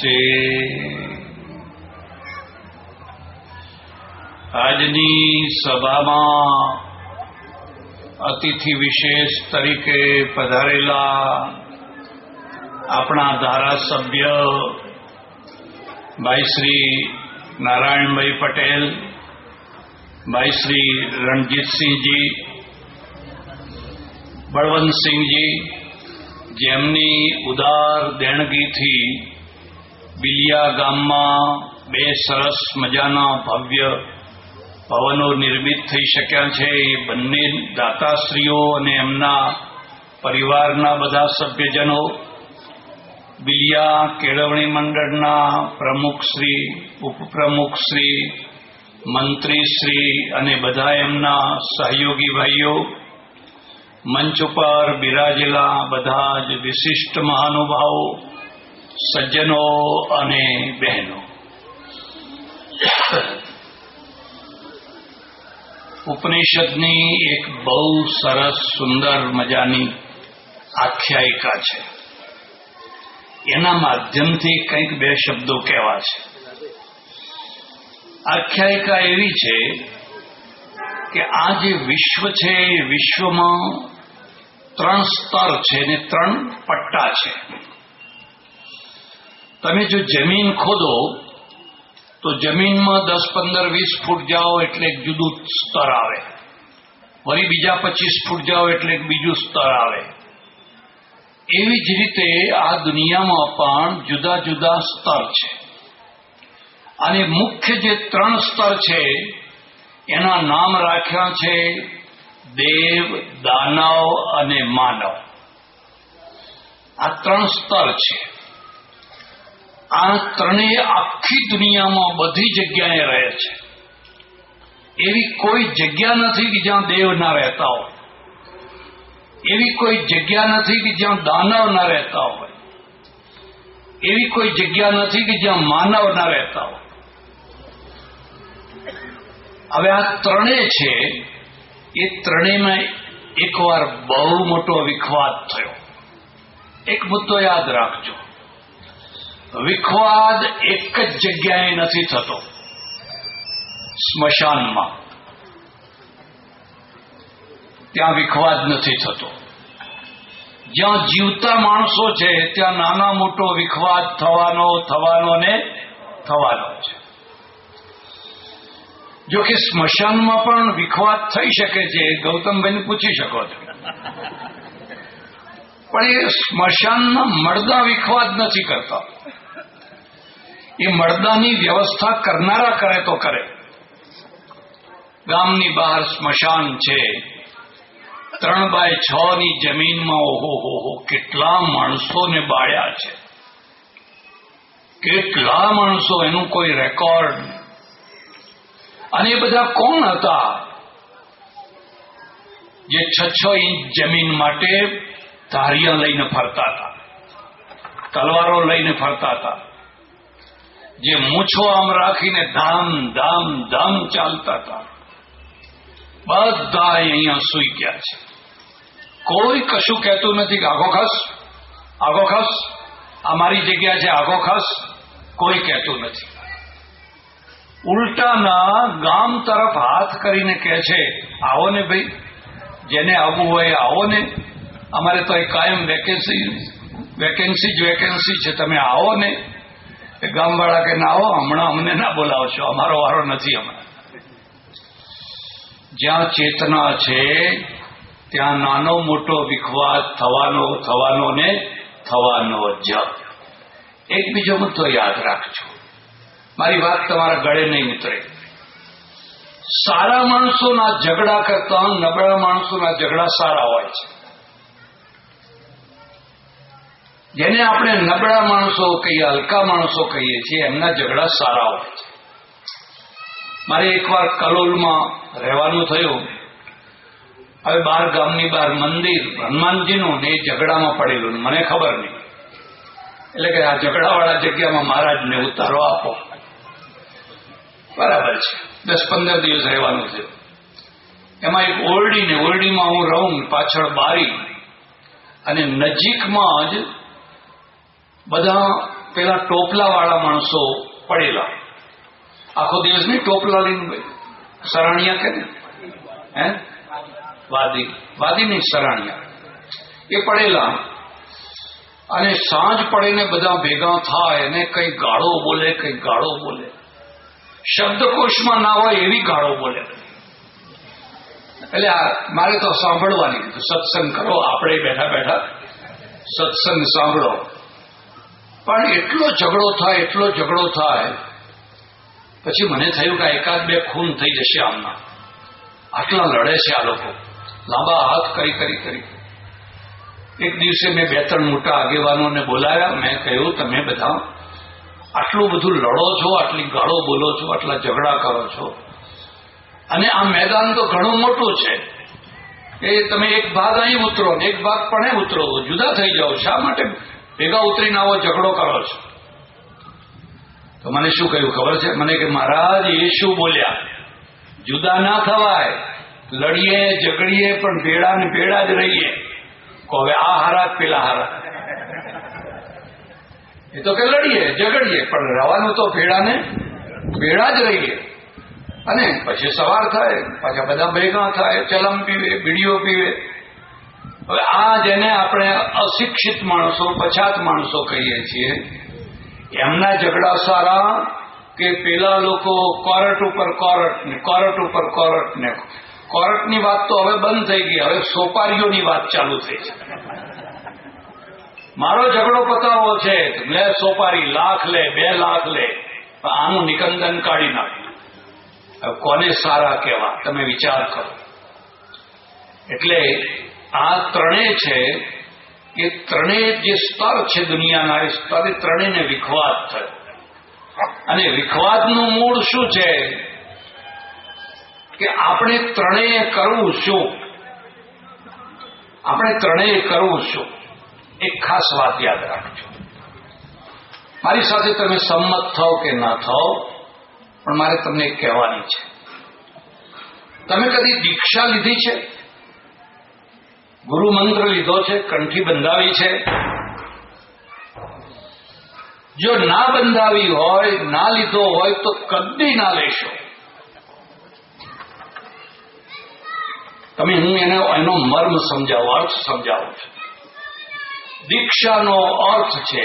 નમસ્તે. આજની સભામાં અતિથિ વિશેષ તરીકે પધારેલા આપણા ધારાસભ્ય ભાઈ શ્રી નારાયણભાઈ પટેલ, ભાઈ શ્રી રણજીતસિંહજી, બળવંતસિંહજી, જેમની ઉદાર દેણગીથી બિલિયા ગામમાં બે સરસ મજાના ભવ્ય ભવનો નિર્મિત થઈ શક્યા છે. એ બંને દાતાશ્રીઓ અને એમના પરિવારના બધા સભ્યજનો, બિલિયા કેળવણી મંડળના પ્રમુખશ્રી, ઉપપ્રમુખશ્રી, મંત્રીશ્રી અને બધા એમના સહયોગી ભાઈઓ, મંચ ઉપર બિરાજેલા બધા જ વિશિષ્ટ મહાનુભાવો, સજ્જનો અને બહેનો, ઉપનિષદની એક બહુ સરસ સુંદર મજાની આખ્યાયિકા છે. એના માધ્યમથી કંઈક બે શબ્દો કહેવા છે. આખ્યાયિકા એવી છે કે આ જે વિશ્વ છે એ વિશ્વમાં 3 સ્તર છે ને 3 પટ્ટા છે. તમે જો જમીન ખોદો તો જમીનમાં 10, 15, 20 ફૂટ જાઓ એટલે એક જુદું સ્તર આવે, વળી બીજા 25 ફૂટ જાઓ એટલે એક બીજું સ્તર આવે. એવી જ રીતે આ દુનિયામાં પણ જુદા જુદા સ્તર છે. અને મુખ્ય જે 3 સ્તર છે એના નામ રાખ્યા છે દેવ, દાનવ અને માનવ. આ 3 સ્તર છે. આ ત્રણેય આખી દુનિયામાં બધી જગ્યાએ રહે છે. એવી કોઈ જગ્યા નથી કે જ્યાં દેવ ના રહેતા હોય, એવી કોઈ જગ્યા નથી કે જ્યાં દાનવ ના રહેતા હોય, એવી કોઈ જગ્યા નથી કે જ્યાં માનવ ના રહેતા હોય. હવે આ ત્રણેય છે, એ ત્રણેયમાં એકવાર બહુ મોટો વિખવાદ થયો. એક મુદ્દો યાદ રાખજો, વિખવાદ એક જ જગ્યાએ નથી થતો. સ્મશાનમાં ત્યાં વિખવાદ નથી થતો. જ્યાં જીવતા માણસો છે ત્યાં નાના મોટો વિખવાદ થવાનો છે. જો કે સ્મશાનમાં પણ વિખવાદ થઈ શકે છે, ગૌતમભાઈને પૂછી શકો છો. પણ એ સ્મશાનના મળદા વિખવાદ નથી કરતા. એ મળદાની વ્યવસ્થા કરનારા કરે તો કરે. ગામની બહાર સ્મશાન છે, 3x6 ની જમીનમાં ઓહો કેટલા માણસોને બાળ્યા છે, કેટલા માણસો, એનું કોઈ રેકોર્ડ. અને એ બધા કોણ હતા જે 6-6 ઇંચ જમીન માટે ધારિયા લઈને ફરતા હતા, તલવારો લઈને ફરતા હતા, જે મૂછો આમ રાખીને ધામ ધામ ધામ ચાલતા હતા. બધા અહીંયા સૂઈ ગયા છે. કોઈ કશું કહેતું નથી કે આગો ખસ, આ મારી જગ્યા છે, આગો ખસ. કોઈ કહેતું નથી. ઉલટાના ગામ તરફ હાથ કરીને કહે છે, આવો ને ભાઈ, જેને આવવું હોય આવો ને, અમારે તો એ કાયમ વેકેન્સી છે, તમે આવો ને. ગામવાળા કે ના આવો, હમણાં અમને ના બોલાવશો, અમારો વારો નથી હમણાં. જ્યાં ચેતના છે ત્યાં નાનો મોટો વિખવાદ થવાનો ને થવાનો જ. એક બીજો મુદ્દો યાદ રાખજો, મારી વાત તમારા ગળે નહીં ઉતરે. સારા માણસોના ઝઘડા કરતા નબળા માણસોના ઝઘડા સારા હોય છે. જેને આપણે નબળા માણસો કહીએ, હલકા માણસો કહીએ છીએ, એમના ઝઘડા સારા હોય છે. મારે એકવાર કલોલમાં રહેવાનું થયું. હવે ગામની બહાર મંદિર હનુમાનજીનું ને એ ઝઘડામાં પડેલું, મને ખબર નહીં. એટલે કે આ ઝઘડાવાળા જગ્યામાં મહારાજને ઉતારો આપો. બરાબર છે, 10-15 દિવસ રહેવાનું થયું. એમાં એક ઓરડીમાં હું રહું, પાછળ બારી, અને નજીકમાં જ બધા પેલા ટોપલાવાળા માણસો પડેલા, આખો દિવસ નહીં ટોપલા લઈને, સરાણિયા કે હે વાદી નહીં સરાણિયા, એ પડેલા અને સાંજ પડે બધા ભેગા થાય અને કઈ ગાળો બોલે, કઈ ગાળો બોલે, શબ્દકોશમાં ના હોય એવી ગાળો બોલે. એટલે મારે તો સાંભળવાની, સત્સંગ કરો, આપણે બેઠા બેઠા સત્સંગ સાંભળો. પણ એટલો ઝઘડો થાય પછી મને થયું કે એકાદ બે ખૂન થઈ જશે આમના, આટલા લડે છે આ લોકો, લાંબા હાથ કરી. એક દિવસે મેં 2-3 મોટા આગેવાનોને બોલાવ્યા. મેં કહ્યું, તમે બધા આટલું બધું લડો છો, આટલી ગાળો બોલો છો, આટલા ઝઘડા કરો છો, અને આ મેદાન તો ઘણું મોટું છે, એ તમે એક ભાગ અહીં ઉતરો ને એક ભાગ પણ અહીં ઉતરો, જુદા થઈ જાઓ, શા માટે ભેગા ઉતરીને આવો ઝઘડો કરો છો? તો મને શું કહ્યું ખબર છે? મને કે મહારાજ એ શું બોલ્યા, જુદા ના થવાય, લડીએ ઝઘડીએ પણ ભેળા ને ભેળા જ રહીએ. હવે આ હારા પેલા હારા, એ તો કે લડીએ ઝઘડીએ પણ રહેવાનું તો ભેળા ને ભેળા જ રહીએ. અને પછી સવાર થાય, પાછા બધા ભેગા થાય, ચલમ પીવે, બીડીઓ પીવે. હવે આ જેને આપણે અશિક્ષિત માણસો, પછાત માણસો કહીએ છીએ, એમના ઝઘડા સારા કે પેલા લોકો કોર્ટ ઉપર કોર્ટ ને કોર્ટની વાત તો હવે બંધ થઈ ગઈ, હવે સોપારીઓની વાત ચાલુ થઈ છે. મારો ઝઘડો પતાવો છે, લે સોપારી, લાખ લે, 2 લાખ લે, આનું નિકંદન કાઢી નાખ્યું. કોને સારા કહેવા તમે વિચાર કરો. એટલે આ ત્રણેય છે એ ત્રણેય જે સ્તર છે દુનિયાના, એ સ્તરે ત્રણેયને વિખવાદ થયો. અને વિખવાદનું મૂળ શું છે કે આપણે ત્રણેય કરવું શું, એક ખાસ વાત યાદ રાખજો. મારી સાથે તમે સંમત થાઓ કે ના થાઓ, પણ મારે તમને કહેવાની છે. તમે કદી દીક્ષા લીધી છે? ગુરુ મંત્ર લીધો છે? કંઠી બંધાવી છે? જો ના બંધાવી હોય, ના લીધો હોય તો કદી ના લેશો. તમે હું એનો મર્મ સમજાવું, અર્થ સમજાવું છું. દીક્ષાનો અર્થ છે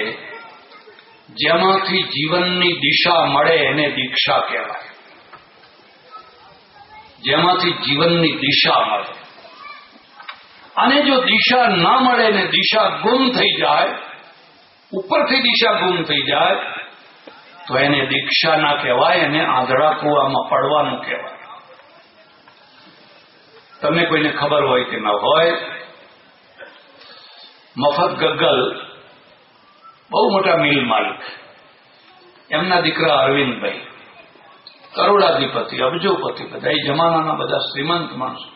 જેમાંથી જીવનની દિશા મળે એને દીક્ષા કહેવાય. જેમાંથી જીવનની દિશા મળે. અને જો દિશા ના મળે ને દિશા ગુમ થઈ જાય, ઉપરથી દિશા ગુમ થઈ જાય, તો એને દીક્ષા ના કહેવાય, એને આંધળા કૂવામાં પડવાનું કહેવાય. તમને કોઈને ખબર હોય કે ન હોય, મફત ગગ્ગલ બહુ મોટા મિલ માલિક, એમના દીકરા અરવિંદભાઈ કરોડાધિપતિ, અબજોપતિ, બધા એ જમાનાના બધા શ્રીમંત માણસો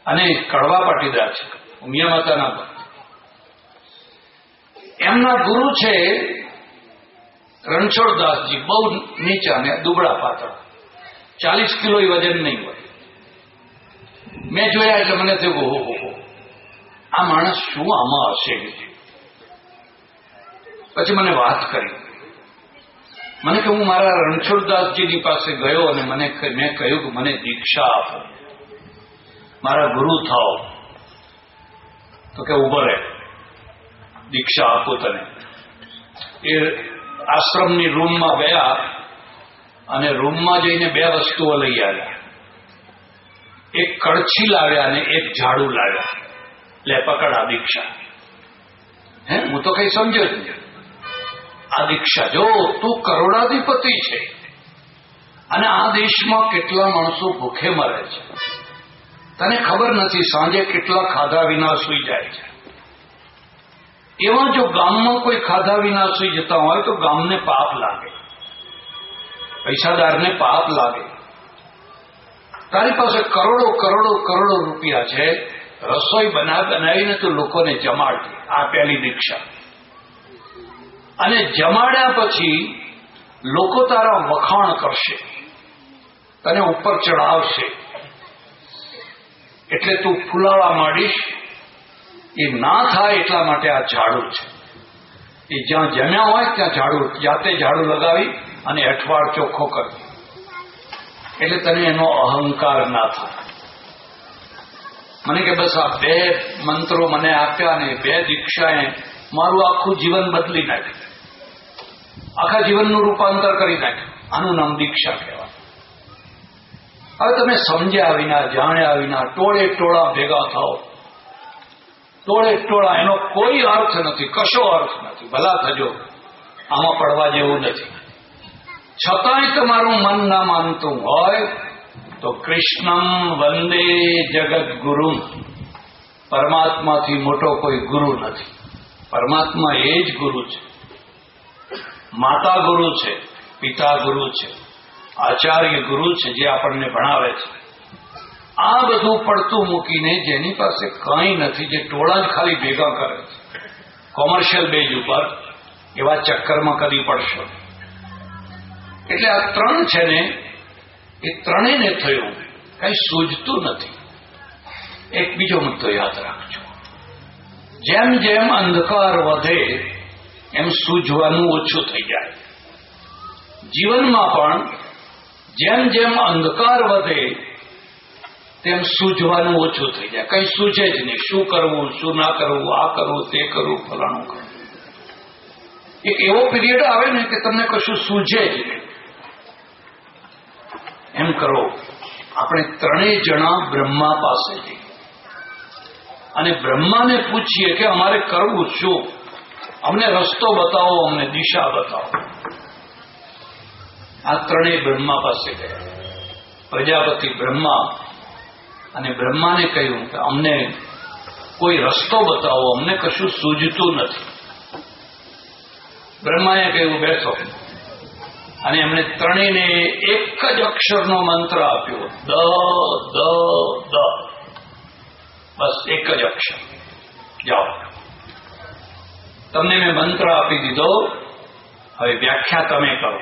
અને કડવા પાટીદાર છે, ઉમિયા માતાના ભક્ત. એમના ગુરુ છે રણછોડદાસજી, બહુ નીચા ને દુબળા પાતળા, 40 કિલો વજન નહીં હોય. મેં જોયા એટલે મને થયું, હો આ માણસ શું આમાં હશે. પછી મને વાત કરી, મને કે હું મારા રણછોડદાસજીની પાસે ગયો અને મેં કહ્યું કે મને દીક્ષા આપો, મારા ગુરુ થાઓ. તો કે ઉભો રહે, દીક્ષા આપો તને. એ આશ્રમની રૂમમાં ગયા અને રૂમમાં જઈને 2 વસ્તુઓ લઈ આવ્યા. એક કળછી લાવ્યા અને એક ઝાડુ લાવ્યા. લે પકડ આ દીક્ષા. હું તો કઈ સમજ્યો જ નહીં. આ દીક્ષા જો, તું કરોડાધિપતિ છે અને આ દેશમાં કેટલા માણસો ભૂખે મરે છે, તને ખબર નથી સાંજે કેટલા ખાધા વિના સૂઈ જાય છે. એવા જો ગામમાં કોઈ ખાધા વિના સૂઈ જતા હોય તો ગામને પાપ લાગે, પૈસાદારને પાપ લાગે. તારી પાસે કરોડો કરોડો કરોડો રૂપિયા છે, રસોઈ બનાવીને તું લોકોને જમાડજે. આ પહેલી દીક્ષા. અને જમાડ્યા પછી લોકો તારા વખાણ કરશે, તને ઉપર ચડાવશે, એટલે તું ફૂલાવા માંડીશ. એ ના થાય એટલા માટે આ ઝાડુ છે. એ જ્યાં જમ્યા હોય ત્યાં જાતે ઝાડુ લગાવી અને અઠવાડ ચોખ્ખો કરજો, એટલે તને એનો અહંકાર ના થાય. મને કે બસ આ 2 મંત્રો મને આપ્યા ને 2 દીક્ષાએ મારું આખું જીવન બદલી નાખ્યું, આખા જીવનનું રૂપાંતર કરી નાખ્યું. આનું નામ દીક્ષા કહેવાય. હવે તમે સમજ્યા વિના, જાણ્યા વિના ટોળે ટોળા ભેગા થાઓ, ટોળે ટોળા, એનો કોઈ અર્થ નથી, કશો અર્થ નથી. ભલા થજો, આમાં પડવા જેવું નથી. છતાંય તમારું મન ના માનતું હોય તો કૃષ્ણમ વંદે જગત ગુરુ, પરમાત્માથી મોટો કોઈ ગુરુ નથી. પરમાત્મા એ જ ગુરુ છે. માતા ગુરુ છે, પિતા ગુરુ છે, આચાર્ય ગુરુ છે, જે આપણને ભણાવે છે. આ બધું પડતું મૂકીને જેની પાસે કંઈ નથી, જે ટોળા જ ખાલી ભેગા કરે છે કોમર્શિયલ બેઝ ઉપર, એવા ચક્કરમાં કદી પડશો. એટલે આ 3 છે ને, એ ત્રણેયને થયું કઈ સૂઝતું નથી. એક બીજો મુદ્દો યાદ રાખજો, જેમ જેમ અંધકાર વધે એમ સૂઝવાનું ઓછું થઈ જાય. જીવનમાં પણ જેમ જેમ અંધકાર વધે તેમ સૂઝવાનું ઓછું થઈ જાય. કઈ સૂઝે જ નહીં. શું કરવું, શું ના કરવું, આ કરવું, તે કરવું, ફલાણું કરવું. એક એવો પીરિયડ આવે ને કે તમને કશું સૂઝે જ નહીં. એમ કરો, આપણે 3 જણા બ્રહ્મા પાસે જઈએ અને બ્રહ્માને પૂછીએ કે અમારે કરવું શું, અમને રસ્તો બતાવો, અમને દિશા બતાવો. આ 3 બ્રહ્મા પાસે ગયા. પ્રજાપતિ બ્રહ્મા, અને બ્રહ્માને કહ્યું કે અમને કોઈ રસ્તો બતાવો, અમને કશું સૂઝતું નથી. બ્રહ્માએ કહ્યું બેસો, અને એમણે 3ને એક જ અક્ષરનો મંત્ર આપ્યો, દ દ દ. બસ એક જ અક્ષર. જાઓ, તમને મેં મંત્ર આપી દીધો, હવે વ્યાખ્યા તમે કરો,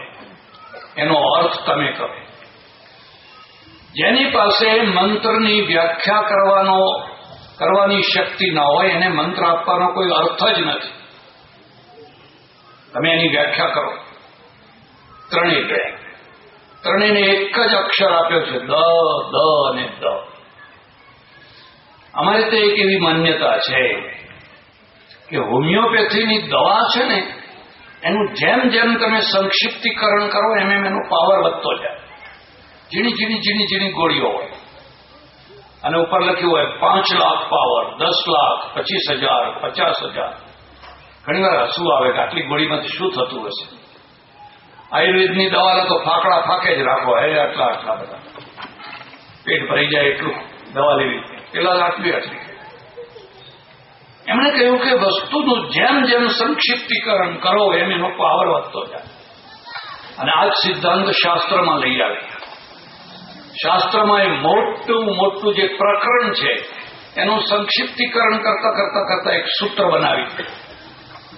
એનો અર્થ તમે કરો. જેની પાસે મંત્રની વ્યાખ્યા કરવાની શક્તિ ના હોય એને મંત્ર આપવાનો કોઈ અર્થ જ નથી. તમે એની વ્યાખ્યા કરો. 3 ગયા. 3ને એક જ અક્ષર આપ્યો છે, દ દ અને દ. અમારે તો એક એવી માન્યતા છે કે હોમિયોપેથીની દવા છે ને, એનું જેમ જેમ તમે સંક્ષિપ્તીકરણ કરો એમ એનો પાવર વધતો જાય. ઝીણી ગોળીઓ હોય અને ઉપર લખ્યું હોય 5 લાખ પાવર, 10 લાખ, 25,000, 50,000. ઘણી વાર હસવું આવે કે આટલી ગોળીમાંથી શું થતું હશે. આયુર્વેદની દવા તો ફાંકડા ફાંકે જ રાખો, હે આટલા બધા પેટ ભરી જાય એટલું દવા લેવી, પેલા આટલી. એમણે કહ્યું કે વસ્તુનું જેમ જેમ સંક્ષિપ્તીકરણ કરો એમ એનો પાવર વધતો જાય. અને આ જ સિદ્ધાંત શાસ્ત્રમાં લઈ આવે. શાસ્ત્રમાં એ મોટું જે પ્રકરણ છે એનું સંક્ષિપ્તીકરણ કરતા એક સૂત્ર બનાવી,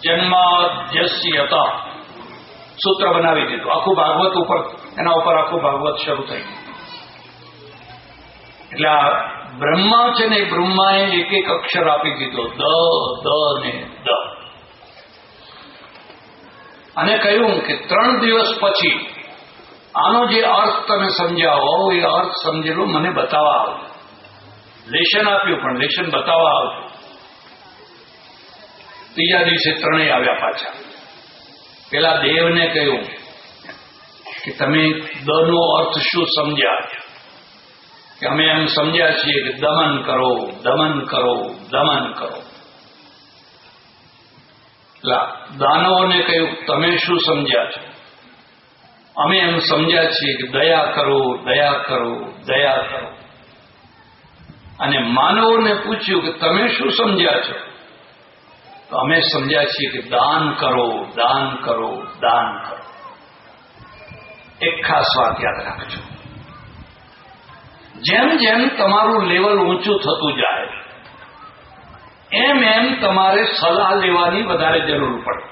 જન્માદ્યસ્યતા સૂત્ર બનાવી દીધું. આખું ભાગવત ઉપર, એના ઉપર આખું ભાગવત શરૂ થઈ ગયું. એટલે આ બ્રહ્મા છે ને, બ્રહ્માએ એક અક્ષર આપી દીધો, દ દ ને દ. અને કહ્યું કે 3 દિવસ પછી આનો જે અર્થ તમે સમજ્યા હો એ અર્થ સમજેલો મને બતાવવા આવજો. લેશન આપ્યું, પણ લેશન બતાવવા આવજો. 3જા દિવસે 3 આવ્યા પાછા. પેલા દેવને કહ્યું કે તમે દ નો અર્થ શું સમજ્યા? કે અમે એમ સમજ્યા છીએ કે દમન કરો, દમન કરો, દમન કરો. દાનવોને કહ્યું તમે શું સમજ્યા છો? અમે એમ સમજ્યા છીએ કે દયા કરો, દયા કરો, દયા કરો. અને માનવોને પૂછ્યું કે તમે શું સમજ્યા છો? તો અમે સમજ્યા છીએ કે દાન કરો, દાન કરો, દાન કરો. એક ખાસ વાત યાદ રાખજો, જેમ જેમ તમારું લેવલ ઊંચું થતું જાય એમ એમ તમારે સલાહ લેવાની વધારે જરૂર પડે.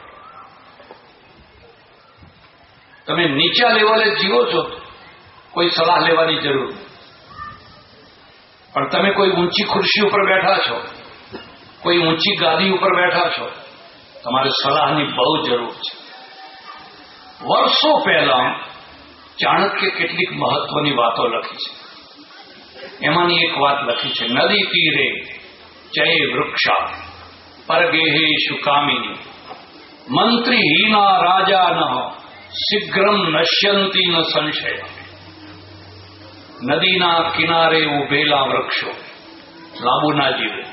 તમે નીચા લેવલે જીવો છો, કોઈ સલાહ લેવાની જરૂર નથી. પણ તમે કોઈ ઊંચી ખુરશી ઉપર બેઠા છો, કોઈ ઊંચી ગાદી ઉપર બેઠા છો, તમારે સલાહની બહુ જરૂર છે. વર્ષો પહેલા ચાણક્ય કેટલીક મહત્વની વાતો લખી છે. એમાંની એક વાત લખી છે, નદી તીરે ચય વૃક્ષા પરગેહેશુ કામિની મંત્રીહીના રાજા ન શીઘ્રમ નશ્યંતી ન સંશય. નદીના કિનારે ઉભેલા વૃક્ષો લાંબુ ના જીવે.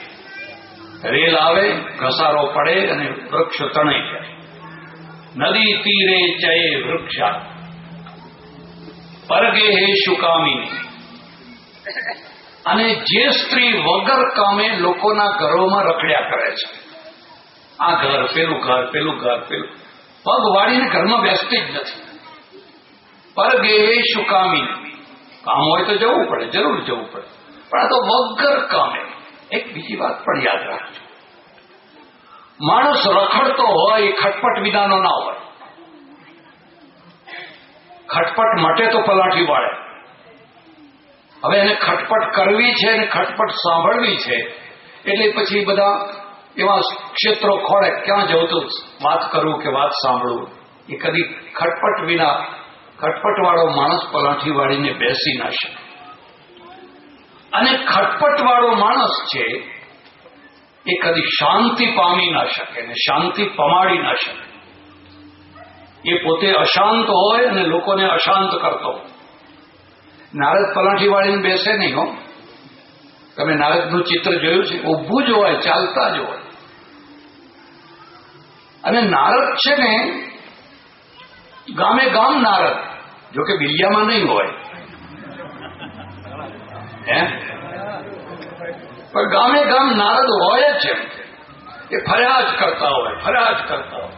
રેલ આવે, ઘસારો પડે અને વૃક્ષ તણાઈ જાય. નદી તીરે ચય વૃક્ષા પરગેહેશુ કામિની. અને જે સ્ત્રી વગર કામે લોકોના ઘરોમાં રખડ્યા કરે છે, આ ઘર પેલું ઘર પેલું ઘર પેલું, પગ વાળીને ઘરમાં બેસતી જ નથી. પરગેહેશુ કામિની. કામ હોય તો જવું પડે, જરૂર જવું પડે, પણ આ તો વગર કામે. એક બીજી વાત પણ યાદ રાખજો, માણસ રખડતો હોય એ ખટપટ વિનાનો ના હોય. ખટપટ માટે તો પલાઠી વાળે. હવે એને ખટપટ કરવી છે અને ખટપટ સાંભળવી છે, એટલે પછી બધા એવા ક્ષેત્રો ખોળે, ક્યાં જવું તો વાત કરવું કે વાત સાંભળવું. એ કદી ખટપટ વિના, ખટપટ વાળો માણસ પલાઠી વાળીને બેસી ના શકે. અને ખટપટ વાળો માણસ છે એ કદી શાંતિ પામી ના શકે ને શાંતિ પમાડી ના શકે. એ પોતે અશાંત હોય અને લોકોને અશાંત કરતો હોય. નારદ પલાઠી વાળીને બેસે નહીં હો. તમે નારદનું ચિત્ર જોયું છે? ઊભું જ હોય, ચાલતા જ હોય. અને નારદ છે ને, ગામે ગામ નારદ, જોકે બિલિયામાં નહીં હોય, પણ ગામે ગામ નારદ હોય જ છે. એ ફરિયાદ કરતા હોય, ફરિયાદ કરતા હોય.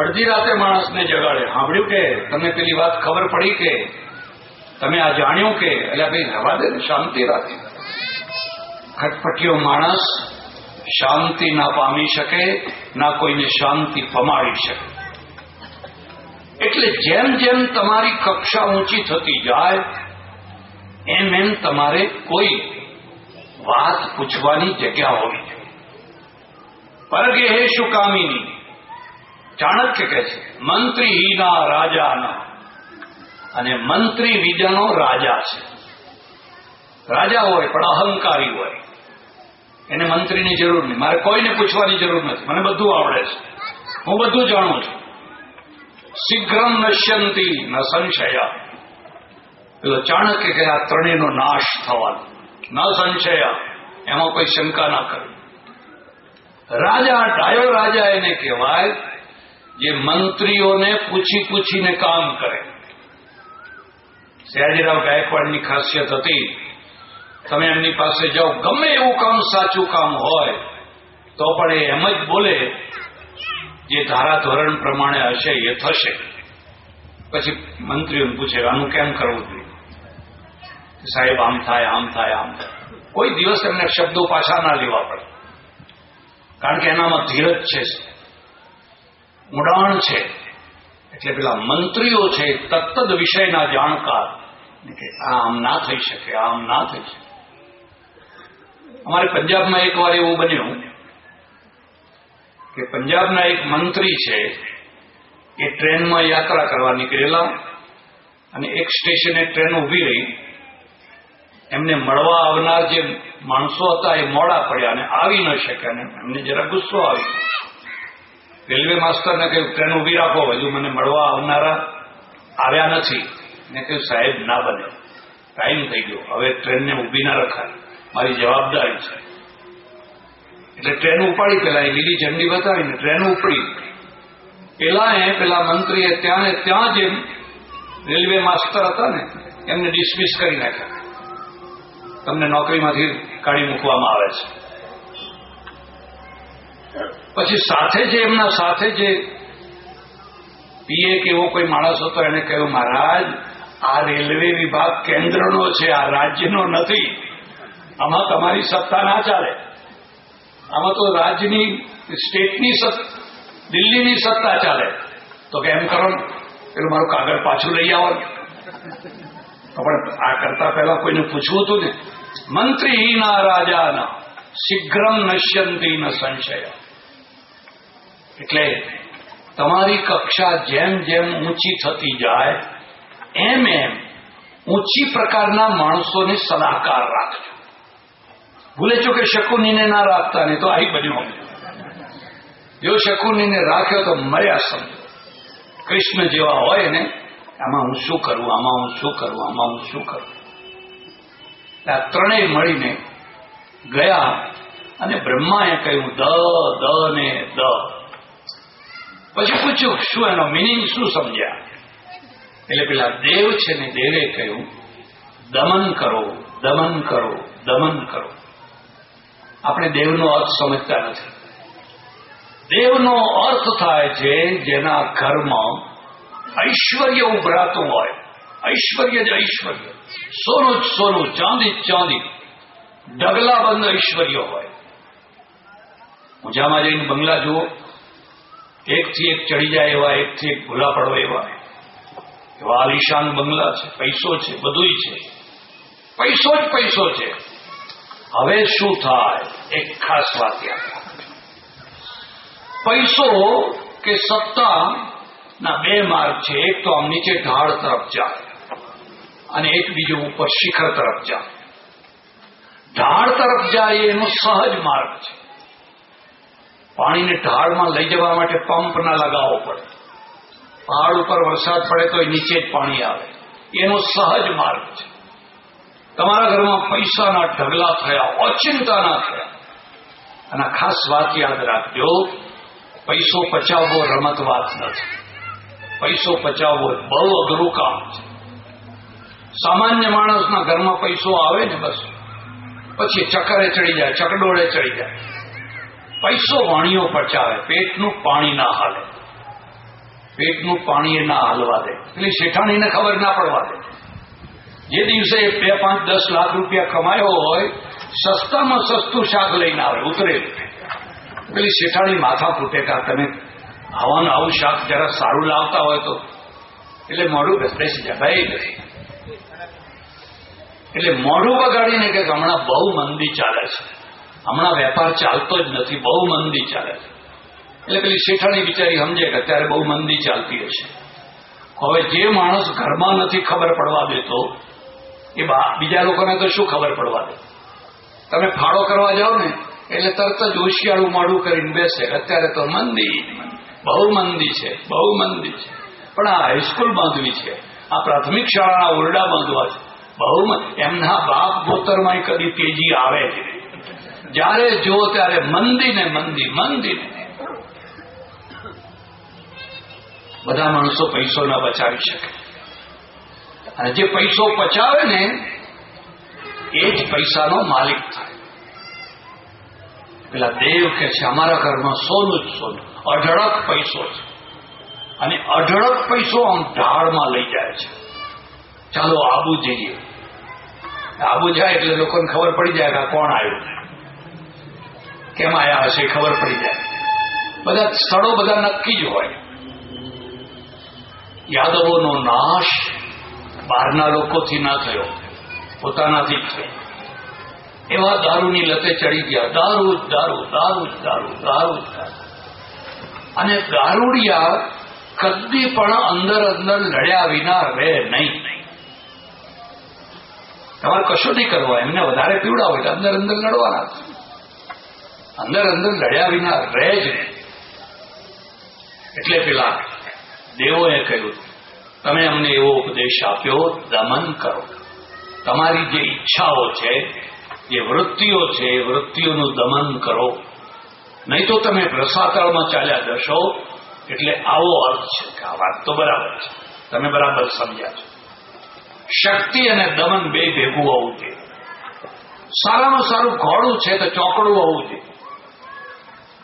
અડધી રાતે માણસને જગાડે, સાંભળ્યું કે તમને પેલી વાત ખબર પડી કે તમે આ જાણ્યું કે? એટલે ભાઈ રવા દે ને, શાંતિ રાખી. ખટપટીયો માણસ શાંતિ ના પામી શકે, ના કોઈને શાંતિ પમાડી શકે. એટલે જેમ જેમ તમારી કક્ષા ઊંચી થતી જાય એમ એમ તમારે કોઈ વાત પૂછવાની જગ્યા હોવી જોઈએ. પરગેહેશુ કામિની. ચાણક્ય કહે છે, મંત્રીહીના રાજાના. અને મંત્રી બીજાનો રાજા છે. રાજા હોય પણ અહંકારી હોય, એને મંત્રીની જરૂર નહીં. મારે કોઈને પૂછવાની જરૂર નથી, મને બધું આવડે છે, હું બધું જાણું છું. શીઘ્રમ નશ્યંતી ન સંશય. પેલો ચાણક્ય કે આ ત્રણેયનો નાશ થવાનો, ન સંશય, એમાં કોઈ શંકા ના કરવી. રાજા, ડાયો રાજા એને કહેવાય જે મંત્રીઓને પૂછી પૂછીને કામ કરે. સયાજીરાવ ગાયકવાડની ખાસિયત હતી, તમે એમની પાસે જાઓ, ગમે એવું કામ, સાચું કામ હોય તો પણ એ એમ જ બોલે જે ધારા ધોરણ પ્રમાણે હશે એ થશે. પછી મંત્રીઓને પૂછે આનું કેમ કરવું જોઈએ? સાહેબ આમ થાય, આમ થાય, આમ થાય. કોઈ દિવસ એમને શબ્દો પાછા ના લેવા પડે, કારણ કે એનામાં ધીરજ છે, ઊંડાણ છે. એટલે પેલા મંત્રીઓ છે તત્તદ વિષયના જાણકાર, કે આમ ના થઈ શકે, આમ ના થઈ શકે. અમારે પંજાબમાં એક વાર એવું બન્યું કે પંજાબના એક મંત્રી છે, એ ટ્રેનમાં યાત્રા કરવા નીકળેલા અને એક સ્ટેશને ટ્રેન ઊભી રહી. એમને મળવા આવનાર જે માણસો હતા એ મોડા પડ્યા અને આવી ન શક્યા, અને એમને જરા ગુસ્સો આવી. રેલવે માસ્ટરને કહ્યું ટ્રેન ઊભી રાખો, હજુ મને મળવા આવનારા આવ્યા નથી. ને કહ્યું સાહેબ ના બને, ટાઈમ થઈ ગયો, હવે ટ્રેનને ઊભી ના રખાય, મારી જવાબદારી છે. એટલે ટ્રેન ઉપાડી, પેલા એ લીલી ઝંડી બતાવીને ટ્રેન ઉપડી. પેલા મંત્રીએ ત્યાં ને ત્યાં જે રેલવે માસ્ટર હતા ને એમને ડિસમિસ કરી નાખ્યા. તમને નોકરીમાંથી કાઢી મૂકવામાં આવે છે. પછી સાથે જે એમના સાથે જે પીએ કે એવો કોઈ માણસ હતો, એને કહ્યું મહારાજ આ રેલવે વિભાગ કેન્દ્રનો છે, આ રાજ્યનો નથી. આમાં તમારી સત્તા ના ચાલે. આમાં તો રાજ્યની, સ્ટેટની, દિલ્હીની સત્તા ચાલે. તો કે એમ કરો, પેલું મારું કાગળ પાછું લઈ આવો. પણ આ કરતા પહેલા કોઈને પૂછવું હતું ને. મંત્રીહીના રાજાના શીઘ્રમ નશ્યંતી ન સંશય. એટલે તમારી કક્ષા જેમ જેમ ઊંચી થતી જાય એમ એમ ઊંચી પ્રકારના માણસોને સલાહકાર રાખજો. ભૂલે છો કે શકુનીને ના રાખતા ને તો આવી બન્યું. જો શકુનીને રાખ્યો તો મર્યા સમજો. કૃષ્ણ જેવા હોય ને આમાં હું શું કરું, આમાં હું શું કરું, આમાં હું શું કરું. આ ત્રણેય મળીને ગયા અને બ્રહ્માએ કહ્યું દ દ ને દ. પછી પૂછ્યું શું એનો મિનિંગ શું સમજ્યા? એટલે પેલા દેવ છે ને દેવે કહ્યું દમન કરો, દમન કરો, દમન કરો. આપણે દેવનો અર્થ સમજતા નથી. દેવનો અર્થ થાય છે જેના ઘરમાં ઐશ્વર્ય ઉભરાતું હોય. ઐશ્વર્ય જ ઐશ્વર્ય, સોનું જ સોનું, ચાંદી જ ચાંદી, ઢગલાબંધ ઐશ્વર્ય હોય. ઊંઝામાં જઈને બંગલા જુઓ, એકથી એક ચડી જાય એવા, એકથી એક ભૂલા પડો એવા આલિશાન બંગલા છે. પૈસો છે, બધુંય છે, પૈસો જ પૈસો છે. હવે શું થાય? એક ખાસ વાત યાદ રાખો. પૈસો કે સત્તા ના બે માર્ગ છે. એક તો આમ નીચે ઢાળ તરફ જાય અને એક બીજો ઉપર શિખર તરફ જાય. ઢાળ તરફ જાય એનો સહજ માર્ગ છે. પાણીને ઢાળમાં લઈ જવા માટે પંપ ના લગાવવો પડે. પહાડ ઉપર વરસાદ પડે તો નીચે જ પાણી આવે. એનો સહજ માર્ગ છે. તમારા ઘરમાં પૈસાના ઢગલા થયા, ઓચિંતાના થયા. અને ખાસ વાત યાદ રાખજો, પૈસો પચાવવો રમત વાત નથી. પૈસો પચાવવો બહુ અઘરું કામ છે. સામાન્ય માણસના ઘરમાં પૈસો આવે ને બસ પછી ચક્કરે ચડી જાય, ચકડોળે ચડી જાય. પૈસો વાણીઓ પચાવે, પેટનું પાણી ના હાલે. પેટનું પાણી એ ના હાલવા દે. એટલે શેઠાણીને ખબર ના પડવા દે. જે દિવસે 2, 5, 10 લાખ રૂપિયા કમાયો હોય, સસ્તામાં સસ્તું શાક લઈને આવે ઉતરે. પેલી શેઠાણી માથા ફૂટે કે તમે આવું શાક જરા સારું લાવતા હોય તો. એટલે મોઢું બેસી જાય, ભાઈ નથી. એટલે મોઢું બગાડીને કે હમણાં બહુ મંદી ચાલે છે, હમણાં વેપાર ચાલતો જ નથી, બહુ મંદી ચાલે છે. એટલે પેલી શેઠાણી બિચારી સમજે કે અત્યારે બહુ મંદી ચાલતી હશે. હવે જે માણસ ઘરમાં નથી ખબર પડવા દેતો એ બીજા લોકોને તો શું ખબર પડવા દે? તમે ફાળો કરવા જાઓ ને એટલે તરત જ હોશિયાળું મોઢું કરીને બેસે અત્યારે તો મંદી, બહુ મંદી છે, બહુ મંદી છે. પણ આ હાઈસ્કૂલ બાંધવી છે, આ પ્રાથમિક શાળાના ઓરડા બાંધવા છે, બહુ. એમના બાપ ગોતરમાં કદી તેજી આવે જ નહીં. જ્યારે જો ત્યારે મંદી ને મંદી, મંદી ને. બધા માણસો પૈસો ન બચાવી શકે. અને જે પૈસો પચાવે ને એ જ પૈસાનો માલિક થાય. પેલા દેવ કે છે અમારા ઘરમાં સોનું જ સોનું, અઢળક પૈસો છે. અને અઢળક પૈસો આમ ઢાળમાં લઈ જાય છે. ચાલો આબુ જઈએ. આબુ જાય એટલે લોકોને ખબર પડી જાય કે કોણ આવ્યું, કેમ આવ્યા હશે ખબર પડી જાય. બધા સ્થળો બધા નક્કી જ હોય. યાદવોનો નાશ બહારના લોકોથી ના થયો, પોતાનાથી જ થયો. એવા દારૂની લતે ચડી ગયા. દારૂ જ દારૂ, દારૂ જ દારૂ, દારૂ જ દારૂ. અને દારૂડિયા કદી પણ અંદર અંદર લડ્યા વિના રહે નહીં. તમારે કશું નહીં કરવા, એમને વધારે પીવડાવો એટલે અંદર અંદર લડવાના. અંદર અંદર લડ્યા વિના રહે જ નહીં. એટલે પેલા દેવોએ કહ્યું તમે અમને એવો ઉપદેશ આપ્યો, દમન કરો. તમારી જે ઈચ્છાઓ છે, જે વૃત્તિઓ છે, એ વૃત્તિઓનું દમન કરો, નહીં તો તમે રસાતળમાં ચાલ્યા જશો. એટલે આવો અર્થ છે કે આ વાત તો બરાબર છે, તમે બરાબર સમજ્યા છો. શક્તિ અને દમન બે ભેગું હોવું જોઈએ. સારામાં સારું ઘોડું છે તો ચોકડું હોવું જોઈએ.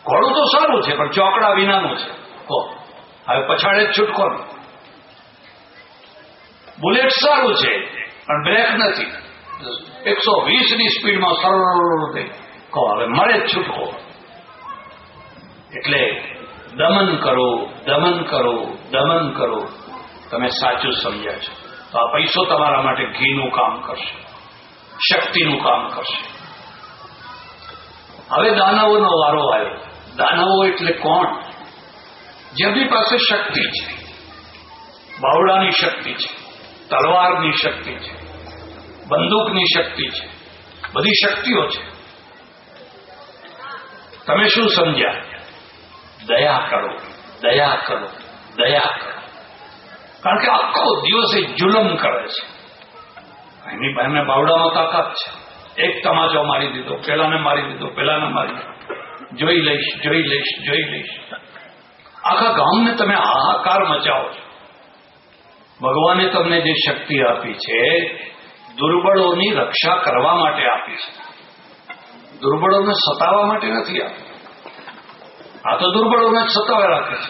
ઘોડું તો સારું છે પણ ચોકડા વિનાનું છે. હવે પછાડે જ છૂટકો નહીં. બુલેટ સારું છે પણ બ્રેક નથી, 120ની સ્પીડમાં સરળ થઈ હવે મળે જ છૂટકો. એટલે દમન કરો, દમન કરો, દમન કરો. તમે સાચું સમજ્યા છો તો આ પૈસો તમારા માટે ઘીનું કામ કરશે, શક્તિનું કામ કરશે. હવે દાનવોનો વારો આવ્યો. દાનવો એટલે કોણ? જેમની પાસે શક્તિ છે, બાવડાની શક્તિ છે, તલવારની શક્તિ છે, બંદૂકની શક્તિ છે, બધી શક્તિઓ છે, તમે શું સમજ્યા? દયા કરો, દયા કરો, દયા કરો. કારણ કે આખો દિવસ એ જુલમ કરે છે. એની બહેને બાવડામાં તાકાત છે. એક તમાચો મારી દીધો, પેલાને મારી દીધો, પેલાને મારી દીધો, જોઈ લઈશ, જોઈ લઈશ, જોઈ લઈશ. આખા ગામને તમે હાહાકાર મચાવો છો. ભગવાને તમને જે શક્તિ આપી છે દુર્બળોની રક્ષા કરવા માટે આપી છે, દુર્બળોને સતાવવા માટે નથી આપી. આ તો દુર્બળોને જ સતાવે રાખે છે.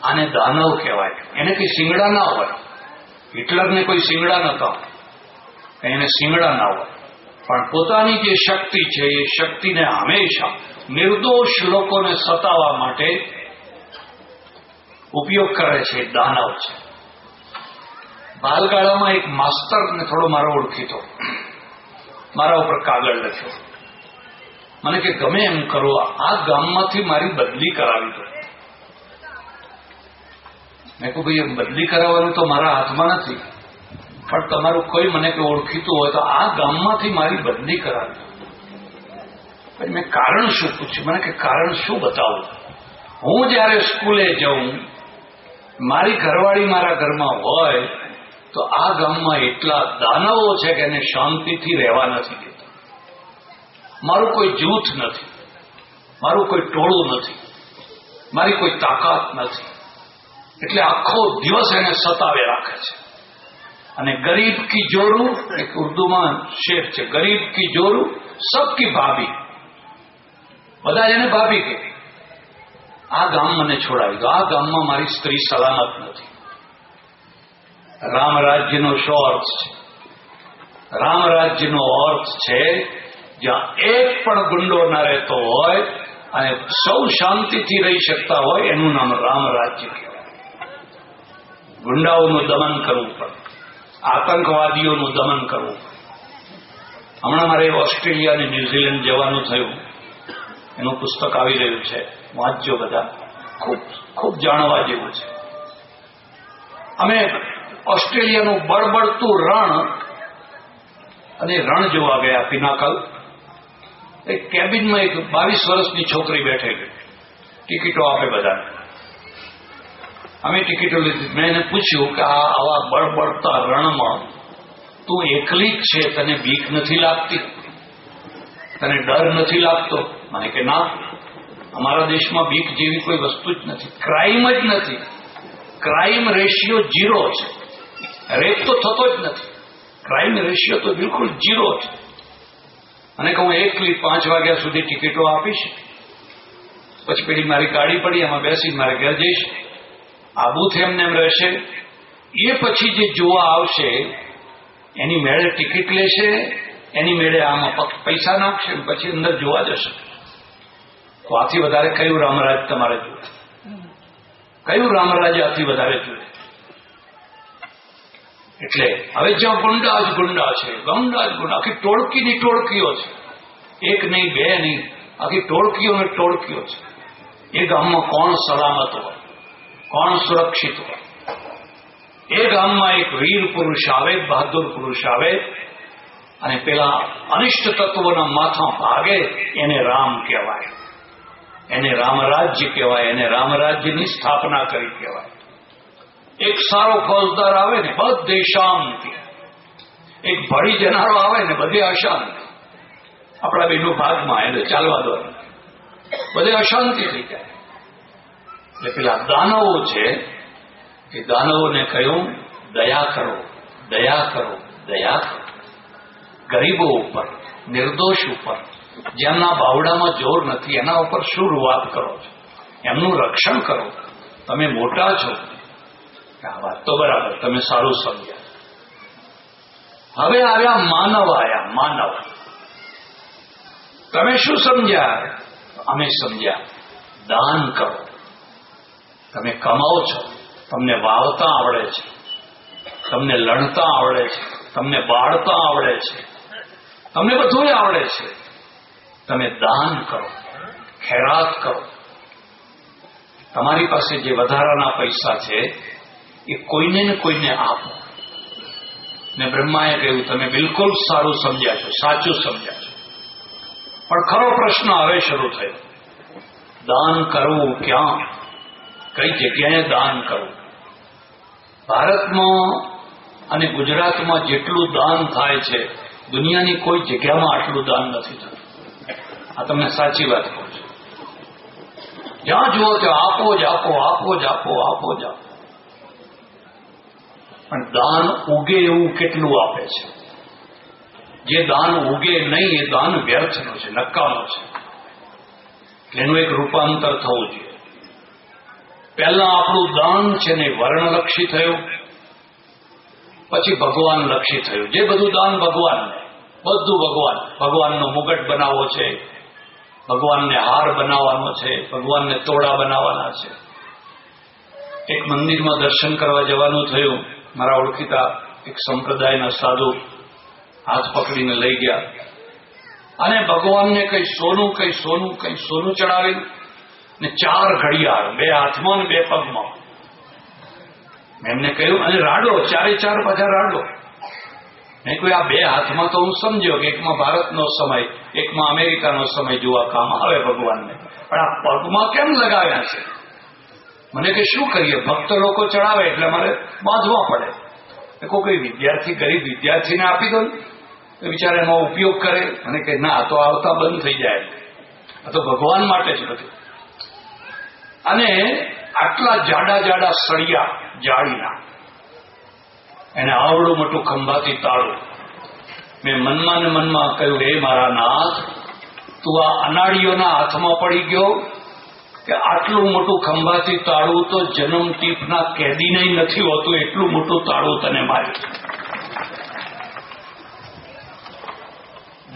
આને દાનવ કહેવાય. એને કઈ શિંગડા ના હોય. હિટલરને કોઈ શિંગડા નતા, એને શિંગડા ના હોય, પણ પોતાની જે શક્તિ છે એ શક્તિને હંમેશા નિર્દોષ લોકોને સતાવવા માટે ઉપયોગ કરે છે. દાનવ છે. બાલગાળામાં એક માસ્તરને થોડો મારો ઓળખીતો, મારા ઉપર કાગળ લખ્યો. મને કે ગમે એમ કરો, આ ગામમાંથી મારી બદલી કરાવી દો. મેં કહું ભાઈ બદલી કરાવવાનું તો મારા હાથમાં નથી, પણ તમારું કોઈ મને કે ઓળખીતું હોય તો આ ગામમાંથી મારી બદલી કરાવી દો. પછી મેં કારણ શું પૂછ્યું. મને કે કારણ શું બતાવું? હું જયારે સ્કૂલે જાઉં, મારી ઘરવાળી મારા ઘરમાં હોય તો આ ગામમાં એટલા દાનવો છે કે એને શાંતિથી રહેવા નથી દેતા. મારું કોઈ જૂથ નથી, મારું કોઈ ટોળું નથી, મારી કોઈ તાકાત નથી, એટલે આખો દિવસ એને સતાવે રાખે છે. અને ગરીબ કી જોરું, એક ઉર્દુમાં શેર છે, ગરીબ કી જોરું સબકી ભાભી, બધા એને ભાભી કે. આ ગામ મને છોડાવી દો, આ ગામમાં મારી સ્ત્રી સલામત નથી. રામ રાજ્યનો શો અર્થ છે? રામ રાજ્યનો અર્થ છે જ્યાં એક પણ ગુંડો ના રહેતો હોય અને સૌ શાંતિથી રહી શકતા હોય, એનું નામ રામ રાજ્ય કહેવાય. ગુંડાઓનું દમન કરવું પડે, આતંકવાદીઓનું દમન કરવું પડે. હમણાં મારે ઓસ્ટ્રેલિયા અને ન્યુઝીલેન્ડ જવાનું થયું. એનું પુસ્તક આવી રહ્યું છે, વાંચજો બધા, ખૂબ ખૂબ જાણવા જેવું છે. અમે ઓસ્ટ્રેલિયાનું બળબડતું રણ અને રણ જોવા ગયા, પિનાકલ. એક કેબિનમાં એક 22 વર્ષની છોકરી બેઠેલી, ટિકિટો આપે બધાને. અમે ટિકિટો લીધી. મેં એને પૂછ્યું કે આ આવા બળબડતા રણમાં તું એકલી જ છે, તને બીક નથી લાગતી? તને ડર નથી લાગતો? મને કે ના, અમારા દેશમાં બીક જેવી કોઈ વસ્તુ જ નથી, ક્રાઇમ જ નથી. ક્રાઇમ રેશિયો 0 છે. રેપ તો થતો જ નથી, ક્રાઇમ રેશિયો તો બિલકુલ 0 છે. અને કહું એકલી 5 વાગ્યા સુધી ટિકિટો આપીશ, પછી પેલી મારી ગાડી પડી, એમાં બેસી મારે ઘર જઈશ. આ બૂથ એમને એમ રહેશે. એ પછી જે જોવા આવશે એની મેળે ટિકિટ લેશે, એની મેળે આમાં પૈસા નાખશે, પછી અંદર જોવા જશે. તો આથી વધારે કયું રામરાજ તમારે જોઈએ? કયું રામરાજ આથી વધારે જોઈએ? એટલે હવે જ્યાં ગુંડા જ ગુંડા છે, ગુંડા જ ગુંડા, આખી ટોળકીની ટોળકીઓ છે. એક નહીં, બે નહીં, આખી ટોળકીઓ ને ટોળકીઓ છે. એ ગામમાં કોણ સલામત હોય, કોણ સુરક્ષિત હોય? એ ગામમાં એક વીર પુરુષ આવે, બહાદુર પુરુષ આવે અને પેલા અનિષ્ટ તત્વોના માથા ભાગે, એને રામ કહેવાય, એને રામરાજ્ય કહેવાય, એને રામરાજ્યની સ્થાપના કરી કહેવાય. એક સારો ફોજદાર આવે ને બધે શાંતિ, એક ભળી જનારો આવે ને બધે અશાંતિ. આપણા બેનું ભાગમાં એટલે ચાલવા દો, બધે અશાંતિ થઈ જાય. એટલે પેલા દાનવો છે, એ દાનવોને કહ્યું દયા કરો, દયા કરો, દયા કરો. ગરીબો ઉપર, નિર્દોષ ઉપર, જેમના બાવડામાં જોર નથી એના ઉપર શું રૂવાત કરો છો? એમનું રક્ષણ કરો. તમે મોટા છો. આ વાત તો બરાબર, તમે સારું સમજ્યા. હવે આવ્યા માનવ, આવ્યા માનવ. તમે શું સમજ્યા? અમે સમજ્યા દાન કરો. તમે કમાઓ છો, તમને વાવતા આવડે છે, તમને લણતા આવડે છે, તમને બાળતા આવડે છે, તમને બધું આવડે છે. તમે દાન કરો, ખૈરાત કરો. તમારી પાસે જે વધારાના પૈસા છે એ કોઈને ને કોઈને આપો. ને બ્રહ્માએ કહ્યું, તમે બિલકુલ સારું સમજ્યા છો, સાચું સમજ્યા છો. પણ ખરો પ્રશ્ન હવે શરૂ થયો, દાન કરવું ક્યાં, કઈ જગ્યાએ દાન કરવું? ભારતમાં અને ગુજરાતમાં જેટલું દાન થાય છે, દુનિયાની કોઈ જગ્યામાં આટલું દાન નથી થતું. આ તમને સાચી વાત કહું છું. જ્યાં જુઓ ત્યાં આપો જ આપો, આપો જ આપો, આપો જ આપો. પણ દાન ઉગે એવું કેટલું આપે છે? જે દાન ઉગે નહીં એ દાન વ્યર્થનું છે, નકામું છે. એનું એક રૂપાંતર થવું જોઈએ. પહેલા આપણું દાન છે ને વર્ણલક્ષી થયું, પછી ભગવાન લક્ષી થયું. જે બધું દાન ભગવાનને, બધું ભગવાન. ભગવાનનો મુગટ બનાવવો છે, ભગવાનને હાર બનાવવાનો છે, ભગવાનને તોડા બનાવવાના છે. એક મંદિરમાં દર્શન કરવા જવાનું થયું. મારા ઓળખીતા એક સંપ્રદાયના સાધુ હાથ પકડીને લઈ ગયા અને ભગવાનને કઈ સોનું ચડાવેલું ને 4 ઘડિયાળ, 2 હાથમાં ને 2 પગમાં. મેં એમને કહ્યું, અને રાડો, 4 પાછા રાડો. મેં કહ્યું, આ 2 હાથમાં તો હું સમજ્યો કે એકમાં ભારતનો સમય, એકમાં અમેરિકાનો સમય જોવા કામ આવે ભગવાનને, પણ આ પગમાં કેમ લગાવ્યા છે? મને કે શું કરીએ, ભક્ત લોકો ચડાવે એટલે મારે બાંધવા પડે. કોઈ વિદ્યાર્થી, ગરીબ વિદ્યાર્થીને આપી દો ને, બિચારા એનો ઉપયોગ કરે. મને કે ના, તો આવતા બંધ થઈ જાય, આ તો ભગવાન માટે જ બધું. અને આટલા જાડા સળિયા જાળીના, એને આવડું મોટું ખંભાતી તાળું. મેં મનમાં ને મનમાં કહ્યું, હે મારા નાથ, તું આ અનાળીઓના હાથમાં પડી ગયો કે આટલું મોટું ખંભાતી તાળું તો જન્મ ટીપના કેદીને નથી હોતું, એટલું મોટું તાળું તને માર્યું.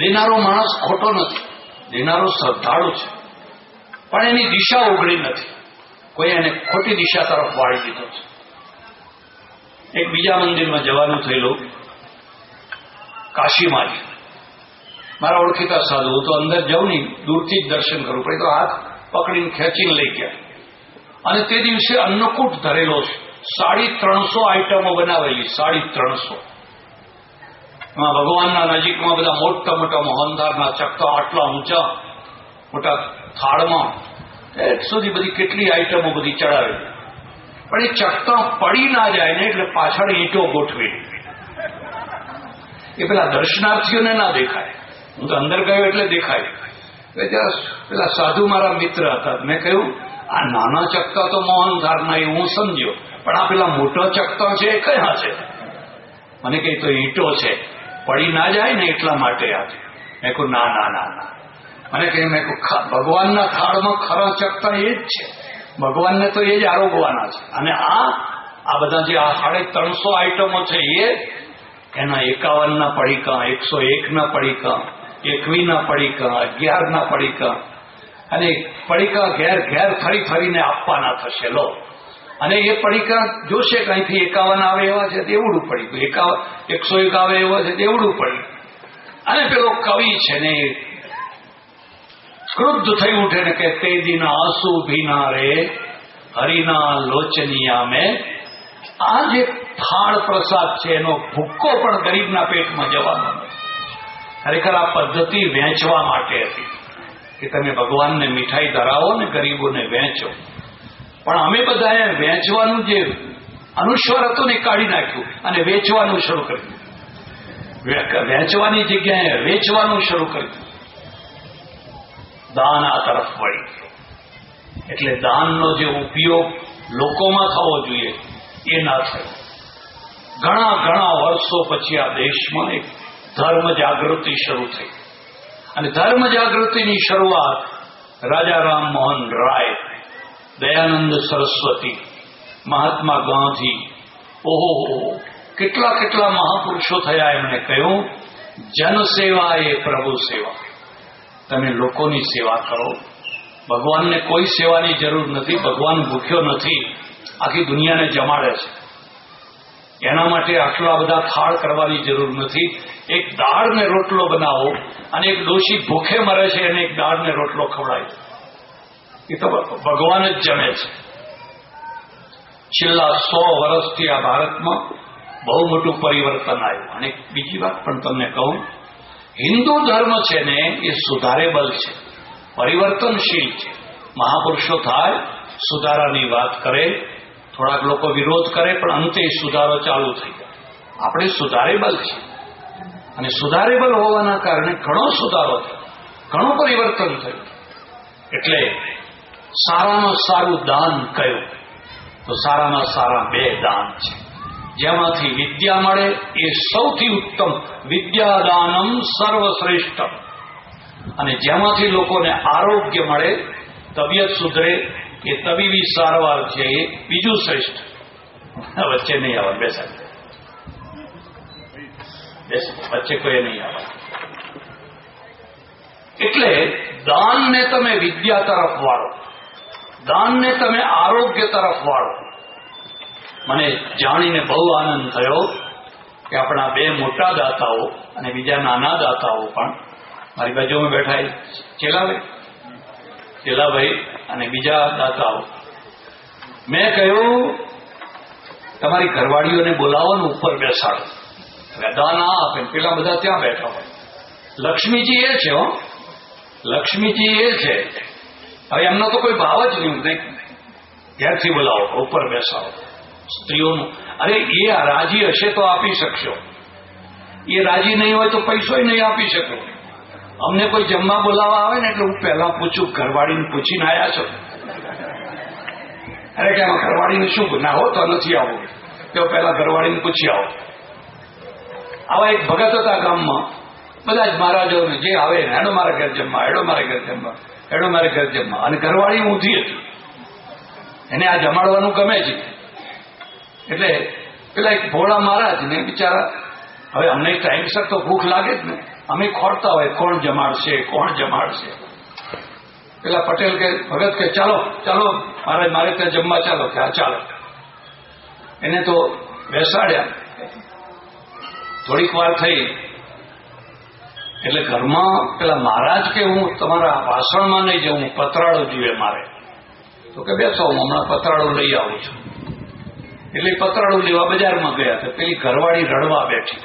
દેનારો માણસ ખોટો નથી, દેનારો શ્રદ્ધાળુ છે, પણ એની દિશા ઉઘડી નથી. કોઈ એને ખોટી દિશા તરફ વાળી દીધો છે. એક બીજા મંદિરમાં જવાનું થયેલું, કાશીમાં. મારા ઓળખીતા સાધુ, હું તો અંદર જાઉં નહીં, દૂરથી જ દર્શન કરવું પડે, તો હાથ પકડીને ખેંચીને લઈ ગયા. અને તે દિવસે અન્નકૂટ ધરેલો, 350 આઈટમો બનાવેલી, 350. એમાં ભગવાનના નજીકમાં બધા મોટા મોટા મોહનધારના ચકતા, આટલા ઊંચા મોટા થાળમાં સુધી બધી કેટલી આઈટમો બધી ચડાવેલી. પણ એ ચકતા પડી ના જાય ને એટલે પાછળ ઈંટો ગોઠવી. એ પેલા દર્શનાર્થીઓને ના દેખાય. હું તો અંદર ગયો એટલે દેખાય. પેલા સાધુ મારા મિત્ર હતા. મેં કહ્યું, આ નાના ચકતા તો મોહનધારના, એ હું સમજ્યો, પણ આ પેલા મોટા ચકતા છે એ કયા છે? મને કહે તો ઈંટો છે, પડી ના જાય ને એટલા માટે આ છે. મેં કહ્યું ના ના ના ના. મને કહ્યું, મેં કહ્યું ભગવાનના થાળમાં ખરા ચકતા એ જ છે, ભગવાનને તો એ જ આરોગવાના છે. અને આ બધા જે આ 350 આઈટમો છે એના 51ના પડીકા, 101ના પડીકા, 21ના પડીકા, 11ના પડીકા, અને પડીકા ઘેર ફરીને આપવાના થશે. લો, અને એ પડીકા જોશે કે અહીંથી 51 આવે એવા છે તેવડું પડીકું, 101 આવે એવા છે તેવડું પડી. અને પેલો કવિ છે ને ક્રુદ્ધ થઈ ઉઠે ને કે તે દિન આંસુ ભીના રે હરિના લોચનિયા મેં. આ જે થાળ પ્રસાદ છે એનો ભૂક્કો પણ ગરીબના પેટમાં જવાનો નથી. ખરેખર આ પદ્ધતિ વેચવા માટે હતી કે તમે ભગવાનને મીઠાઈ ધરાવો ને ગરીબોને વેચો. પણ અમે બધાએ વેચવાનું જે અનુસ્વાર હતું ને કાઢી નાખ્યું અને વેચવાનું શરૂ કર્યું. વેચવાની જગ્યાએ વેચવાનું શરૂ કર્યું. દાન આ તરફ વળી. એટલે દાનનો જે ઉપયોગ લોકોમાં થવો જોઈએ એ ના થયો. ઘણા વર્ષો પછી આ દેશમાં એક ધર્મ જાગૃતિ શરૂ થઈ. અને ધર્મ જાગૃતિની શરૂઆત રાજા રામમોહન રાય, દયાનંદ સરસ્વતી, મહાત્મા ગાંધી, ઓહો કેટલા મહાપુરુષો થયા. એમણે કહ્યું, જનસેવા એ પ્રભુ સેવા. તમે લોકોની સેવા કરો. ભગવાનને કોઈ સેવાની જરૂર નથી. ભગવાન ભૂખ્યો નથી, આખી દુનિયાને જમાડે છે. એના માટે આટલા બધા થાળ કરવાની જરૂર નથી. એક દાળ ને રોટલો બનાવો અને એક ડોશી ભૂખે મરે છે અને એક દાળ ને રોટલો ખવડાય, એ તો ભગવાન જ જમે છે. છેલ્લા 100 વર્ષથી આ ભારતમાં બહુ મોટું પરિવર્તન આવ્યું. અને બીજી વાત પણ તમને કહું, હિન્દુ ધર્મ છે ને એ સુધારેબલ છે, પરિવર્તનશીલ છે. મહાપુરુષો થાય, સુધારાની વાત કરે, થોડાક લોકો વિરોધ કરે, પણ અંતે સુધારો ચાલુ થઈ જાય. આપણે સુધારેબલ છે અને સુધારેબલ હોવાના કારણે ઘણો સુધારો થયો, ઘણું પરિવર્તન થયું. એટલે સારામાં સારું દાન કયું? તો સારામાં સારા 2 દાન છે. જેમાંથી વિદ્યા મળે એ સૌથી ઉત્તમ, વિદ્યાદાનમ સર્વશ્રેષ્ઠ. અને જેમાંથી લોકોને આરોગ્ય મળે, તબિયત સુધરે, એ તબીબી સારવાર છે, એ બીજું શ્રેષ્ઠ. વચ્ચે નહીં આવે, બેસા વચ્ચે કોઈ નહીં આવે. એટલે દાનને તમે વિદ્યા તરફ વાળો, દાનને તમે આરોગ્ય તરફ વાળો. મને જાણીને બહુ આનંદ થયો કે આપણા 2 મોટા દાતાઓ અને બીજા નાના દાતાઓ પણ મારી બાજુમાં બેઠા, ચેલાભાઈ અને બીજા દાતાઓ. મેં કહ્યું તમારી ઘરવાળીઓને બોલાવો ને ઉપર બેસાડો. દાન આ આપે, પેલા બધા ત્યાં બેઠા હોય. લક્ષ્મીજી એ છે, લક્ષ્મીજી એ છે. હવે એમનો તો કોઈ ભાવ જ નહીં, ઘેરથી બોલાવો, ઉપર બેસાડો. સ્ત્રીઓનું, અરે એ રાજી હશે તો આપી શકશો, એ રાજી નહીં હોય તો પૈસો નહીં આપી શકો. અમને કોઈ જમવા બોલાવવા આવે ને એટલે હું પહેલા પૂછું, ઘરવાળીને પૂછીને આવ્યા છો? અરે કે એમાં ઘરવાળીને શું ના હો તો નથી આવું, તો પહેલા ઘરવાળીને પૂછી આવો. આવા એક ભગત હતા ગામમાં, બધા જ મહારાજોને જે આવે ને હેડો મારા ઘર જમવા, હેડો મારા ઘર જમવા, હેડો મારા ઘર જમવા. અને ઘરવાળી ઊંધી હતી, એને આ જમાડવાનું ગમે છે. એટલે પેલા એક ભોળા મહારાજ ને બિચારા, હવે અમને ટાઈમસર તો ભૂખ લાગે જ ને, અમે ખોરતા હોય કોણ જમાડશે, કોણ જમાડશે. પેલા પટેલ કે ભગત કે ચાલો ચાલો મહારાજ મારે ત્યાં જમવા ચાલો. કે હા ચાલો. એને તો બેસાડ્યા. થોડીક વાર થઈ એટલે ઘરમાં પેલા મહારાજ કે હું તમારા વાસણમાં નહીં જાઉં, પતરાળો જોઈએ મારે. તો કે બેસો, હું હમણાં પતરાળો લઈ આવું છું. એટલે પતરાળું લેવા બજારમાં ગયા તો પેલી ઘરવાળી રડવા બેઠી.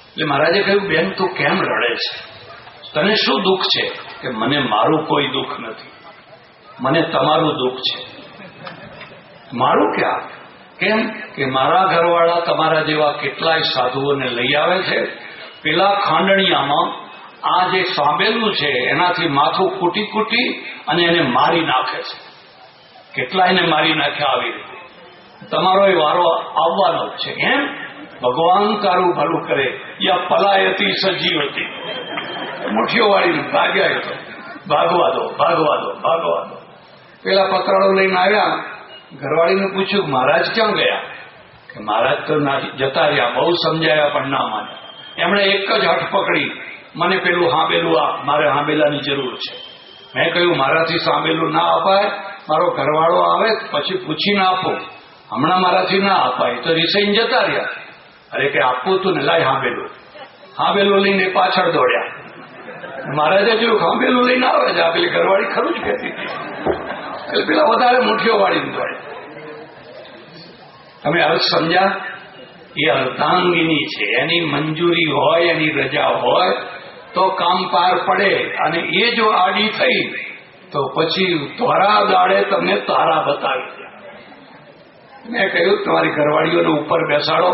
એટલે મહારાજે કહ્યું, બેન તું કેમ રડે છે? તને શું દુઃખ છે? કે મને મારું કોઈ દુઃખ નથી, મને તમારું દુઃખ છે. મારું ક્યાં? કેમ? કે મારા ઘરવાળા તમારા જેવા કેટલાય સાધુઓને લઈ આવે છે, પેલા ખાંડણિયામાં આ જે સાંભેલું છે એનાથી માથું કૂટી કૂટી અને એને મારી નાખે છે. કેટલાયને મારી નાખ્યા આવી રીતે. તમારો એ વારો આવવાનો જ છે. એમ ભગવાન તારું ભલું કરે. યા પલાયતી સજીવતી, મુઠ્ઠીઓ વાળીને ભાગ્યા તો ભાગવા દો, ભાગવા દો, ભાગવા દો. પેલા પતરાળો લઈને આવ્યા. ઘરવાળીને પૂછ્યું મહારાજ ક્યાં ગયા? કે મહારાજ તો જતા રહ્યા, બહુ સમજાયા પણ ના માન્યા. એમણે એક જ હઠ પકડી, મને પેલું હાંબેલું આ, મારે હાંબેલાની જરૂર છે. મેં કહ્યું મારાથી સાંભેલું ના અપાય, મારો ઘરવાળો આવે પછી પૂછીને આપો, હમણાં મારાથી ના અપાય. તો રિસાઈને જતા રહ્યા. અરે કે આપવું તું ને, લાય હાંબેલું. હાંબેલું લઈને પાછળ દોડ્યા. મહારાજે જોયું હાંબેલું લઈને આવે છે, આ પેલી ઘરવાળી ખરું જ કહેતી હતી. એટલે પેલા વધારે મુઠ્ઠીઓ વાળીને દોડે. તમે હવે સમજ્યા? એ અર્ધાંગીની છે, એની મંજૂરી હોય, એની રજા હોય તો કામ પાર પડે. અને એ જો આડી થઈ તો પછી ધોરા દાડે તમને તારા બતાવી દે. મેં કહ્યું તમારી ઘરવાળીઓને ઉપર બેસાડો,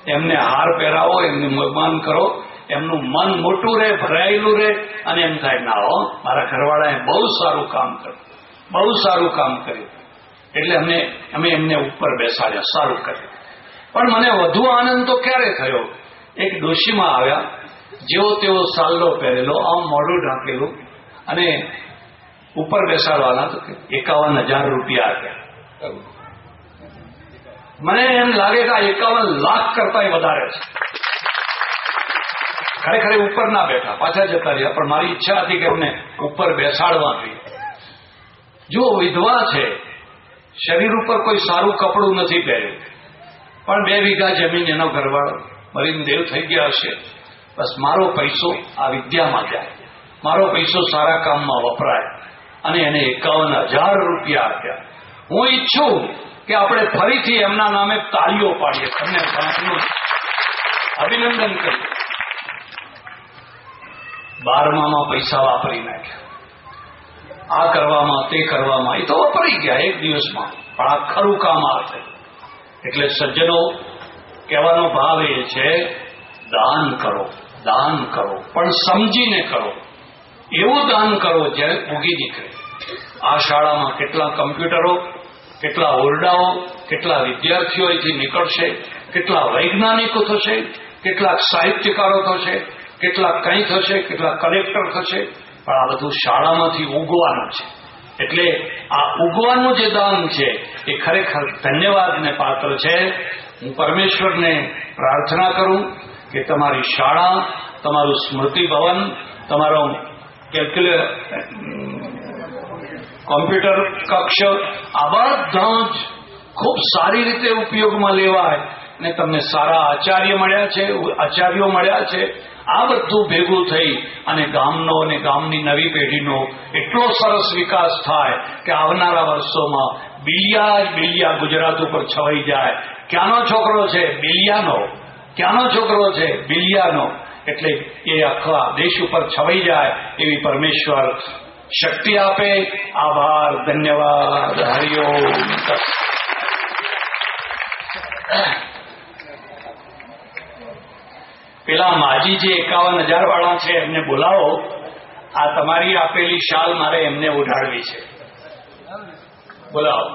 એમને હાર પહેરાવો, એમનું મહેમાન કરો, એમનું મન મોટું રહે, ભરાયેલું રહે, અને એમ થાય ના હો મારા ઘરવાળાએ બહુ સારું કામ કર્યું, બહુ સારું કામ કર્યું. એટલે અમે એમને ઉપર બેસાડ્યા, સારું કર્યું. પણ મને વધુ આનંદ તો ક્યારે થયો? એક ડોશીમાં આવ્યા, જેવો તેવો સાલ્લો પહેરેલો, આમ મોઢું ઢાંકેલું, અને ઉપર બેસાડવાના તો 51,000 રૂપિયા આપ્યા. મને એમ લાગે કે આ 51 લાખ કરતા વધારે છે. ખરેખર ઉપર ના બેઠા, પાછા જતા રહ્યા, પણ મારી ઈચ્છા હતી કે એમને ઉપર બેસાડવા જોઈએ. જો વિધવા છે, શરીર ઉપર કોઈ સારું કપડું નથી પહેર્યું, પણ 2 વીઘા જમીન એનો ઘરવાળો મરીને દેવ થઈ ગયા હશે. બસ મારો પૈસો આ વિદ્યામાં જાય, મારો પૈસો સારા કામમાં વપરાય, અને એને 51,000 રૂપિયા આપ્યા. હું ઈચ્છું કે આપણે ફરીથી એમના નામે તાળીઓ પાડીએ, તમને અભિનંદન કરીએ. 12માં પૈસા વાપરી નાખ્યા, આ કરવામાં તે કરવામાં, એ તો વાપરી ગયા એક દિવસમાં, પણ આ ખરું કામ આ થયું. એટલે સજ્જનો, કહેવાનો ભાવ એ છે, દાન કરો, દાન કરો, પણ સમજીને કરો. એવું દાન કરો જ્યારે ઉગી નીકળે. આ શાળામાં કેટલા કમ્પ્યુટરો, કેટલા ઓરડાઓ, કેટલા વિદ્યાર્થીઓ અહીંથી નીકળશે, કેટલા વૈજ્ઞાનિકો થશે, કેટલાક સાહિત્યકારો થશે, કેટલાક કંઈ થશે, કેટલાક કલેક્ટર થશે, પણ આ બધું શાળામાંથી ઉગવાનું છે. એટલે આ ઉગવાનું જે દાન છે એ ખરેખર ધન્યવાદને પાત્ર છે. હું પરમેશ્વરને પ્રાર્થના કરું કે તમારી શાળા, તમારું સ્મૃતિ ભવન, તમારો કોમ્પ્યુટર કક્ષ, આ બધા જ ખૂબ સારી રીતે ઉપયોગમાં લેવાય ને તમને સારા આચાર્યો મળ્યા છે. આ બધું ભેગું થઈ અને ગામનો અને ગામની નવી પેઢીનો એટલો સરસ વિકાસ થાય કે આવનારા વર્ષોમાં બિલિયા ગુજરાત ઉપર છવાઈ જાય. ક્યાંનો છોકરો છે? બિલિયાનો. ક્યાંનો છોકરો છે? બિલિયાનો. એટલે એ આખા દેશ ઉપર છવાઈ જાય એવી પરમેશ્વર શક્તિ આપે. આભાર, ધન્યવાદ, હરિઓમ. પેલા માજી જે 51,000 વાળા છે એમને બોલાવો. આ તમારી આપેલી શાલ મારે એમને ઓઢાડવી છે. બોલાવો.